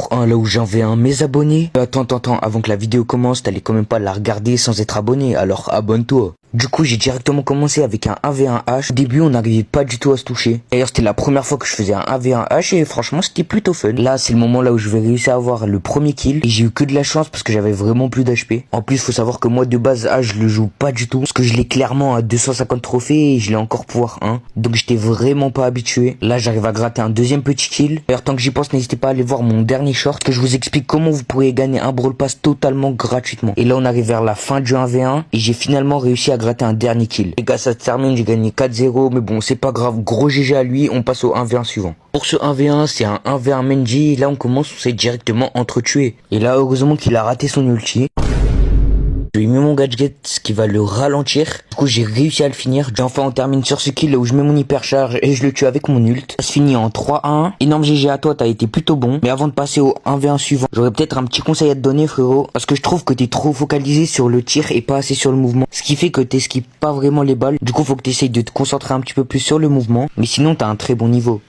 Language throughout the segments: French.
jour 1 là où j'envoie un mes abonnés. Attends, avant que la vidéo commence, t'allais quand même pas la regarder sans être abonné, alors abonne-toi. Du coup, j'ai directement commencé avec un 1v1H. Au début, on n'arrivait pas du tout à se toucher. D'ailleurs, c'était la première fois que je faisais un 1v1H et franchement, c'était plutôt fun. Là, c'est le moment là où je vais réussir à avoir le premier kill. Et j'ai eu que de la chance parce que j'avais vraiment plus d'HP. En plus, faut savoir que moi, de base, H, je le joue pas du tout. Parce que je l'ai clairement à 250 trophées et je l'ai encore pouvoir 1. Donc, j'étais vraiment pas habitué. Là, j'arrive à gratter un deuxième petit kill. D'ailleurs, tant que j'y pense, n'hésitez pas à aller voir mon dernier short que je vous explique comment vous pourriez gagner un Brawl Pass totalement gratuitement. Et là, on arrive vers la fin du 1v1 et j'ai finalement réussi à gratter un dernier kill. Les gars, ça se termine, j'ai gagné 4-0, mais bon, c'est pas grave, gros GG à lui, on passe au 1v1 suivant. Pour ce 1v1, c'est un 1v1 Menji, et là on commence, on s'est directement entretué. Et là, heureusement qu'il a raté son ulti. Je lui ai mis mon gadget, ce qui va le ralentir. Du coup, j'ai réussi à le finir. Enfin, on termine sur ce kill là où je mets mon hypercharge et je le tue avec mon ult. Ça se finit en 3-1. Énorme GG à toi, t'as été plutôt bon. Mais avant de passer au 1v1 suivant, j'aurais peut-être un petit conseil à te donner, frérot. Parce que je trouve que t'es trop focalisé sur le tir et pas assez sur le mouvement. Ce qui fait que t'esquives pas vraiment les balles. Du coup, faut que t'essayes de te concentrer un petit peu plus sur le mouvement. Mais sinon, t'as un très bon niveau.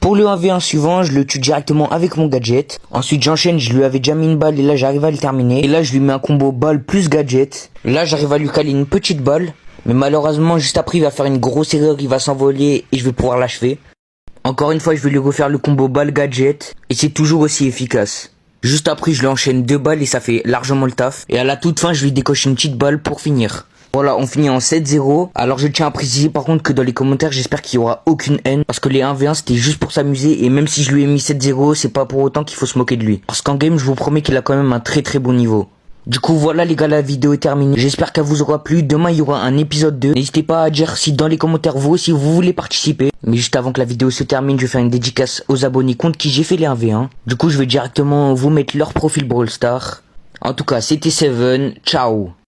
Pour le 1v1 suivant, je le tue directement avec mon gadget. Ensuite, j'enchaîne, je lui avais déjà mis une balle et là, j'arrive à le terminer. Et là, je lui mets un combo balle plus gadget. Là, j'arrive à lui caler une petite balle. Mais malheureusement, juste après, il va faire une grosse erreur, il va s'envoler et je vais pouvoir l'achever. Encore une fois, je vais lui refaire le combo balle gadget. Et c'est toujours aussi efficace. Juste après, je lui enchaîne 2 balles et ça fait largement le taf. Et à la toute fin, je lui décoche une petite balle pour finir. Voilà, on finit en 7-0. Alors je tiens à préciser par contre que dans les commentaires, j'espère qu'il y aura aucune haine. Parce que les 1v1 c'était juste pour s'amuser. Et même si je lui ai mis 7-0, c'est pas pour autant qu'il faut se moquer de lui. Parce qu'en game, je vous promets qu'il a quand même un très très bon niveau. Du coup voilà les gars, la vidéo est terminée. J'espère qu'elle vous aura plu. Demain il y aura un épisode 2. N'hésitez pas à dire si dans les commentaires vous aussi vous voulez participer. Mais juste avant que la vidéo se termine, je vais faire une dédicace aux abonnés contre qui j'ai fait les 1v1. Du coup je vais directement vous mettre leur profil Brawl Stars. En tout cas c'était Seven, ciao.